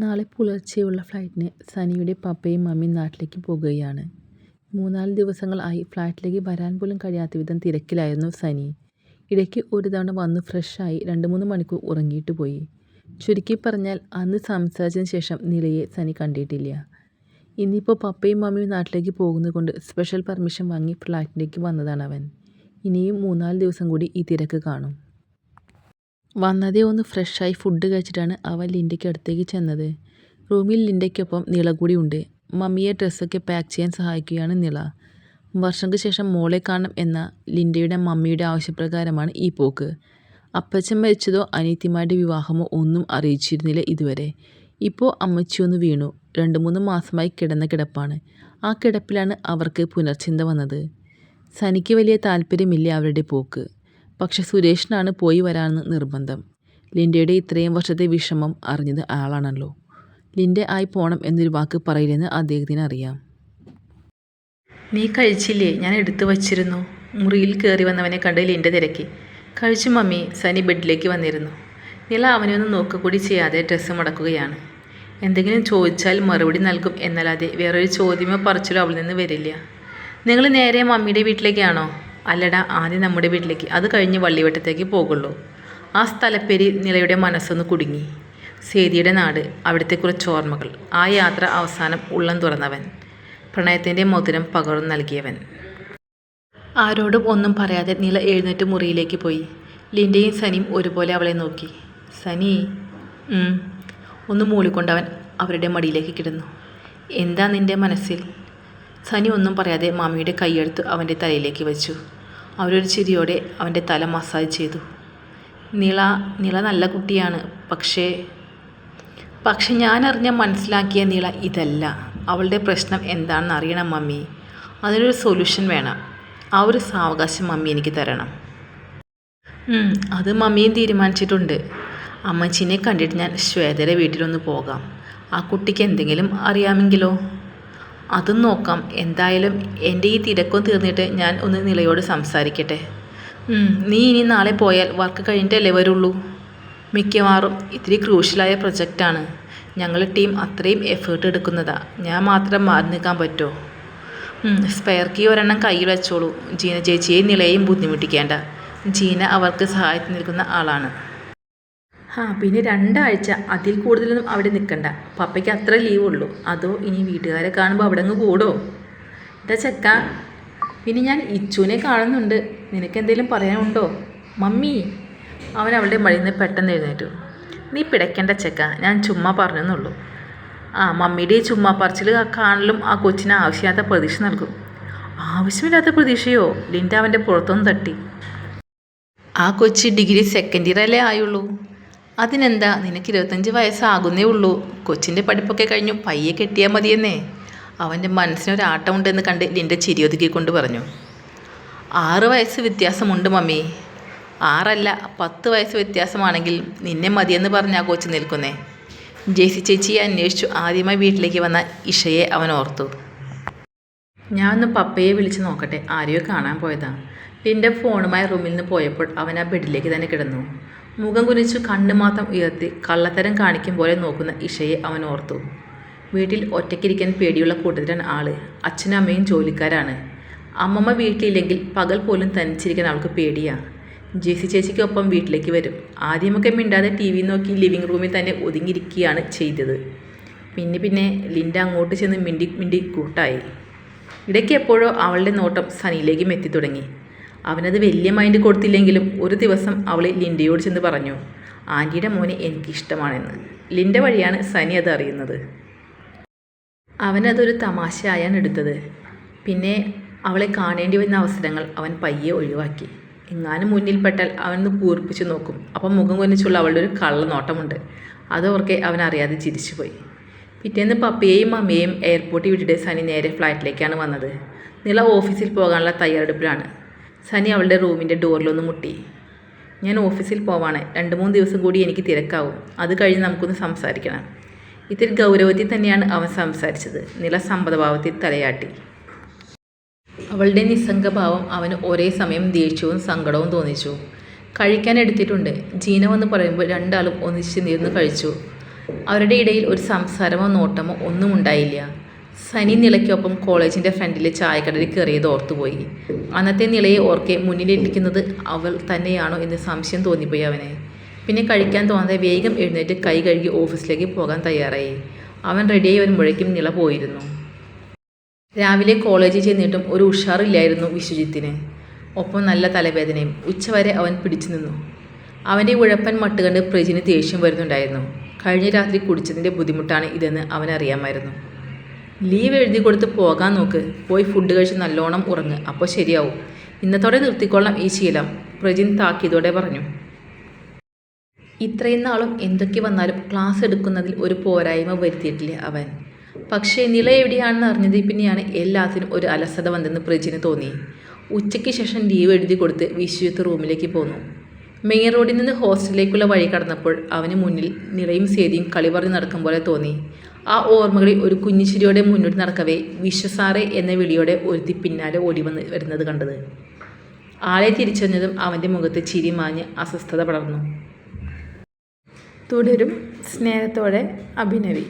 നാളെ പുലർച്ചെയുള്ള ഫ്ലൈറ്റിന് സനിയുടെ പപ്പയും മമ്മിയും നാട്ടിലേക്ക് പോകുകയാണ്. 3-4 ദിവസങ്ങൾ ഫ്ലാറ്റിലേക്ക് വരാൻ പോലും കഴിയാത്ത വിധം തിരക്കിലായിരുന്നു സനി. ഇടയ്ക്ക് ഒരു തവണ വന്ന് ഫ്രഷായി 2-3 മണിക്കൂർ ഉറങ്ങിയിട്ട് പോയി. ചുരുക്കി പറഞ്ഞാൽ അന്ന് സംസാരിച്ചതിന് ശേഷം നിലയെ സനി കണ്ടിട്ടില്ല. ഇന്നിപ്പോൾ പപ്പയും മമ്മിയും നാട്ടിലേക്ക് പോകുന്നത് കൊണ്ട് സ്പെഷ്യൽ പെർമിഷൻ വാങ്ങി ഫ്ലാറ്റിലേക്ക് വന്നതാണ് അവൻ. ഇനിയും 3-4 ദിവസം കൂടി ഈ തിരക്ക് കാണും. വന്നതേ ഒന്ന് ഫ്രഷായി ഫുഡ് കഴിച്ചിട്ടാണ് അവൻ ലിൻഡയ്ക്ക് അടുത്തേക്ക് ചെന്നത്. റൂമിൽ ലിൻഡയ്ക്കൊപ്പം നിള കൂടി ഉണ്ട്. മമ്മിയെ ഡ്രസ്സൊക്കെ പാക്ക് ചെയ്യാൻ സഹായിക്കുകയാണ് നിള. വർഷങ്ങൾക്ക് ശേഷം മോളെ കാണണം എന്ന ലിൻഡയുടെ മമ്മിയുടെ ആവശ്യപ്രകാരമാണ് ഈ പോക്ക്. അപ്പച്ചൻ മരിച്ചതോ അനിയത്തിമാരുടെ വിവാഹമോ ഒന്നും അറിയിച്ചിരുന്നില്ല ഇതുവരെ. ഇപ്പോൾ അമ്മച്ചിയൊന്ന് വീണു. 2-3 മാസമായി കിടന്ന കിടപ്പാണ്. ആ കിടപ്പിലാണ് അവർക്ക് പുനർചിന്ത വന്നത്. സനിക്ക് വലിയ താല്പര്യമില്ല അവരുടെ പോക്ക്. പക്ഷെ സുരേഷിനാണ് പോയി വരാമെന്ന് നിർബന്ധം. ലിൻഡയുടെ ഇത്രയും വർഷത്തെ വിഷമം അറിഞ്ഞത് ആളാണല്ലോ. ലിൻഡ ആയി പോണം എന്നൊരു വാക്ക് പറയില്ലെന്ന് അദ്ദേഹത്തിന് അറിയാം. നീ കഴിച്ചില്ലേ? ഞാൻ എടുത്തു വച്ചിരുന്നു. മുറിയിൽ കയറി വന്നവനെ കണ്ട് ലിൻഡ തിരക്കി. കഴിച്ചു മമ്മി. സനി ബെഡിലേക്ക് വന്നിരുന്നു. നില അവനെ ഒന്ന് നോക്കുകൂടി ചെയ്യാതെ ഡ്രസ്സ് മടക്കുകയാണ്. എന്തെങ്കിലും ചോദിച്ചാൽ മറുപടി നൽകും എന്നല്ലാതെ വേറൊരു ചോദ്യമോ പറച്ചിലോ അവളിൽ നിന്ന് വരില്ല. നിങ്ങൾ നേരെ മമ്മിയുടെ വീട്ടിലേക്കാണോ? അല്ലടാ, ആദ്യം നമ്മുടെ വീട്ടിലേക്ക്, അത് കഴിഞ്ഞ് വള്ളിവട്ടത്തേക്ക് പോകുള്ളൂ. ആ സ്ഥലപ്പേരി നിലയുടെ മനസ്സൊന്ന് കുടുങ്ങി. സേതിയുടെ നാട്, അവിടുത്തെ കുറച്ച് ഓർമ്മകൾ. ആ യാത്ര അവസാനം ഉള്ളം തുറന്നവൻ, പ്രണയത്തിൻ്റെ മധുരം പകർന്നു നൽകിയവൻ. ആരോടും ഒന്നും പറയാതെ നില എഴുന്നേറ്റ് മുറിയിലേക്ക് പോയി. ലിൻഡയും സനിയും ഒരുപോലെ അവളെ നോക്കി. സനി ഒന്ന് മൂളിക്കൊണ്ടവൻ അവരുടെ മടിയിലേക്ക് കിടന്നു. എന്താ നിൻ്റെ മനസ്സിൽ? സനി ഒന്നും പറയാതെ മാമിയുടെ കൈയെടുത്ത് അവൻ്റെ തലയിലേക്ക് വെച്ചു. അവരൊരു ചിരിയോടെ അവൻ്റെ തല മസാജ് ചെയ്തു. നിള നല്ല കുട്ടിയാണ്. പക്ഷേ ഞാനറിഞ്ഞ മനസ്സിലാക്കിയ നിള ഇതല്ല. അവളുടെ പ്രശ്നം എന്താണെന്ന് അറിയണം മമ്മി. അതിനൊരു സൊല്യൂഷൻ വേണം. ആ ഒരു സാവകാശം മമ്മി എനിക്ക് തരണം. അത് മമ്മിയും തീരുമാനിച്ചിട്ടുണ്ട്. അമ്മച്ചിനെ കണ്ടിട്ട് ഞാൻ ശ്വേതയുടെ വീട്ടിലൊന്ന് പോകാം. ആ കുട്ടിക്ക് എന്തെങ്കിലും അറിയാമെങ്കിലോ? അതും നോക്കാം. എന്തായാലും എൻ്റെ ഈ തിരക്കും തീർന്നിട്ട് ഞാൻ ഒന്ന് നിലയോട് സംസാരിക്കട്ടെ. നീ ഇനി നാളെ പോയാൽ വർക്ക് കഴിഞ്ഞിട്ടല്ലേ വരുള്ളൂ? മിക്കവാറും ഇത്തിരി ക്രൂഷ്യലായ പ്രൊജക്റ്റാണ്. ഞങ്ങളുടെ ടീം അത്രയും എഫേർട്ട് എടുക്കുന്നതാ. ഞാൻ മാത്രം മാറി നിൽക്കാൻ പറ്റുമോ? സ്പെയർ കീ ഒരെണ്ണം കയ്യിൽ വെച്ചോളൂ. ജീന ചേച്ചിയെയും നിലയെയും ബുദ്ധിമുട്ടിക്കേണ്ട. ജീന അവർക്ക് സഹായത്തിന് നിൽക്കുന്ന ആളാണ്. പിന്നെ 2 ആഴ്ച, അതിൽ കൂടുതലൊന്നും അവിടെ നിൽക്കണ്ട. പപ്പയ്ക്ക് അത്ര ലീവുള്ളൂ. അതോ ഇനി വീട്ടുകാരെ കാണുമ്പോൾ അവിടെ അങ്ങ് കൂടോ? എന്താ ചെക്ക? പിന്നെ ഞാൻ ഇച്ചുവിനെ കാണുന്നുണ്ട്. നിനക്കെന്തെങ്കിലും പറയാനുണ്ടോ? മമ്മി. അവൻ അവളുടെ മടിയിൽ നിന്ന് പെട്ടെന്ന് എഴുന്നേറ്റു. നീ പിടയ്ക്കേണ്ട ചെക്ക, ഞാൻ ചുമ്മാ പറഞ്ഞെന്നുള്ളൂ. മമ്മിയുടെ ഈ ചുമ്മാ പറച്ചിൽ കാണലും ആ കൊച്ചിന് ആവശ്യമില്ലാത്ത പ്രതീക്ഷ നൽകും. ആവശ്യമില്ലാത്ത പ്രതീക്ഷയോ? ലിൻഡ അവൻ്റെ പുറത്തൊന്ന് തട്ടി. ആ കൊച്ചി ഡിഗ്രി സെക്കൻഡ് ഇയർ അല്ലേ ആയുള്ളൂ. അതിനെന്താ, നിനക്ക് 25 വയസ്സാകുന്നേ ഉള്ളൂ. കൊച്ചിൻ്റെ പഠിപ്പൊക്കെ കഴിഞ്ഞു പയ്യെ കെട്ടിയാൽ മതിയെന്നേ. അവൻ്റെ മനസ്സിനൊരാട്ടമുണ്ടെന്ന് കണ്ട് ലിൻഡ ചിരിയൊതുക്കിക്കൊണ്ട് പറഞ്ഞു. 6 വയസ്സ് വ്യത്യാസമുണ്ട് മമ്മി. 6 അല്ല, 10 വയസ്സ് വ്യത്യാസമാണെങ്കിൽ നിന്നെ മതിയെന്ന് പറഞ്ഞ് ആ കൊച്ചു നിൽക്കുന്നേ. ജെസി ചേച്ചിയെ അന്വേഷിച്ചു ആദ്യമായി വീട്ടിലേക്ക് വന്ന ഇഷയെ അവൻ ഓർത്തു. ഞാനൊന്ന് പപ്പയെ വിളിച്ച് നോക്കട്ടെ, ആരെയോ കാണാൻ പോയതാ. ലിൻഡ ഫോണുമായി റൂമിൽ നിന്ന് പോയപ്പോൾ അവൻ ആ ബെഡിലേക്ക് തന്നെ കിടന്നു. മുഖം കുനിച്ചു കണ്ണ് മാത്രം ഉയർത്തി കള്ളത്തരം കാണിക്കും പോലെ നോക്കുന്ന ഇഷയെ അവൻ ഓർത്തു. വീട്ടിൽ ഒറ്റയ്ക്കിരിക്കാൻ പേടിയുള്ള കൂട്ടത്തിലാണ് ആള്. അച്ഛനും അമ്മയും ജോലിക്കാരാണ്. അമ്മമ്മ വീട്ടിലില്ലെങ്കിൽ പകൽ പോലും തനിച്ചിരിക്കാൻ അവൾക്ക് പേടിയാ. ജെസി ചേച്ചിക്കൊപ്പം വീട്ടിലേക്ക് വരും. ആദ്യമൊക്കെ മിണ്ടാതെ TV നോക്കി ലിവിങ് റൂമിൽ തന്നെ ഒതുങ്ങിയിരിക്കുകയാണ് ചെയ്തത്. പിന്നെ ലിൻഡ അങ്ങോട്ട് ചെന്ന് മിണ്ടി കൂട്ടായി. ഇടയ്ക്ക് എപ്പോഴോ അവളുടെ നോട്ടം സനിയിലേക്കും എത്തി തുടങ്ങി. അവനത് വലിയ മൈൻഡ് കൊടുത്തില്ലെങ്കിലും ഒരു ദിവസം അവൾ ലിൻഡയോട് ചെന്ന് പറഞ്ഞു, ആൻറ്റിയുടെ മോനെ എനിക്കിഷ്ടമാണെന്ന്. ലിൻഡ വഴിയാണ് സനി അത് അറിയുന്നത്. അവനതൊരു തമാശയായാണ് എടുത്തത്. പിന്നെ അവളെ കാണേണ്ടി വരുന്ന അവസരങ്ങൾ അവൻ പയ്യെ ഒഴിവാക്കി. എങ്ങാനും മുന്നിൽപ്പെട്ടാൽ അവനൊന്ന് കൂർപ്പിച്ച് നോക്കും. അപ്പം മുഖം കൊന്നിച്ചുള്ള അവളുടെ ഒരു കള്ള നോട്ടമുണ്ട്. അതോർക്കെ അവൻ അറിയാതെ ചിരിച്ചുപോയി. പിറ്റേന്ന് പപ്പയെയും മമ്മയെയും എയർപോർട്ടിൽ വിട്ടിട്ട് സനി നേരെ ഫ്ലൈറ്റിലേക്കാണ് വന്നത്. നില ഓഫീസിൽ പോകാനുള്ള തയ്യാറെടുപ്പിലാണ്. സനി അവളുടെ റൂമിൻ്റെ ഡോറിലൊന്ന് മുട്ടി. ഞാൻ ഓഫീസിൽ പോവാണ്. 2-3 ദിവസം കൂടി എനിക്ക് തിരക്കാവും. അത് കഴിഞ്ഞ് നമുക്കൊന്ന് സംസാരിക്കണം. ഇത്തിരി ഗൗരവത്തിൽ തന്നെയാണ് അവൻ സംസാരിച്ചത്. നില സമ്മതഭാവത്തിൽ തലയാട്ടി. അവളുടെ നിസ്സംഗഭാവം അവന് ഒരേ സമയം ദേഷ്യവും സങ്കടവും തോന്നിച്ചു. കഴിക്കാൻ എടുത്തിട്ടുണ്ട്. ജീന വന്ന് പറയുമ്പോൾ 2 ആളും ഒന്നിച്ച് നിന്ന് കഴിച്ചു. അവരുടെ ഇടയിൽ ഒരു സംസാരമോ നോട്ടമോ ഒന്നും ഉണ്ടായില്ല. സനി നിളയ്ക്കൊപ്പം കോളേജിൻ്റെ ഫ്രണ്ടിലെ ചായക്കടയിൽ കയറിയത് ഓർത്തുപോയി. അന്നത്തെ നിളയെ ഓർക്കെ മുന്നിലിരിക്കുന്നത് അവൾ തന്നെയാണോ എന്ന് സംശയം തോന്നിപ്പോയി അവന്. പിന്നെ കഴിക്കാൻ തോന്നാതെ വേഗം എഴുന്നേറ്റ് കൈ കഴുകി ഓഫീസിലേക്ക് പോകാൻ തയ്യാറായി. അവൻ റെഡിയായി വരുമ്പോഴേക്കും നിള പോയിരുന്നു. രാവിലെ കോളേജിൽ ചെന്നിട്ടും ഒരു ഉഷാറില്ലായിരുന്നു വിശ്വജിത്തിന്. ഒപ്പം നല്ല തലവേദനയും. ഉച്ചവരെ അവൻ പിടിച്ചു നിന്നു. അവൻ്റെ ഉഴപ്പൻ മട്ട് കണ്ട് പ്രജിന് ദേഷ്യം വരുന്നുണ്ടായിരുന്നു. കഴിഞ്ഞ രാത്രി കുടിച്ചതിൻ്റെ ബുദ്ധിമുട്ടാണ് ഇതെന്ന് അവനറിയാമായിരുന്നു. ലീവ് എഴുതി കൊടുത്ത് പോകാൻ നോക്ക്. പോയി ഫുഡ് കഴിച്ച് നല്ലോണം ഉറങ്ങ്. അപ്പോൾ ശരിയാവും. ഇന്നത്തോടെ നിർത്തിക്കൊള്ളാം ഈ ശീലം, പ്രജിൻ താക്കീതോടെ പറഞ്ഞു. ഇത്രയും നാളും എന്തൊക്കെ വന്നാലും ക്ലാസ് എടുക്കുന്നതിൽ ഒരു പോരായ്മ വരുത്തിയിട്ടില്ല അവൻ. പക്ഷേ നില എവിടെയാണെന്ന് അറിഞ്ഞതിൽ പിന്നെയാണ് എല്ലാത്തിനും ഒരു അലസത വന്നെന്ന് പ്രജിന് തോന്നി. ഉച്ചയ്ക്ക് ശേഷം ലീവ് എഴുതി കൊടുത്ത് വിശ്വജിത്ത് റൂമിലേക്ക് പോന്നു. മെയിൻ റോഡിൽ നിന്ന് ഹോസ്റ്റലിലേക്കുള്ള വഴി കടന്നപ്പോൾ അവന് മുന്നിൽ നിളയും സേതിയും കളി പറഞ്ഞ് നടക്കും പോലെ തോന്നി. ആ ഓർമ്മകളിൽ ഒരു കുഞ്ഞിച്ചിരിയോടെ മുന്നോട്ട് നടക്കവേ വിശ്വസാറെ എന്ന വിളിയോടെ ഒരുത്തി പിന്നാലെ ഓടി വരുന്നത് കണ്ടത്. ആളെ തിരിച്ചറിഞ്ഞതും അവൻ്റെ മുഖത്ത് ചിരി മാഞ്ഞ് അസ്വസ്ഥത പടർന്നു. തുടരും. സ്നേഹത്തോടെ, അഭിനവി.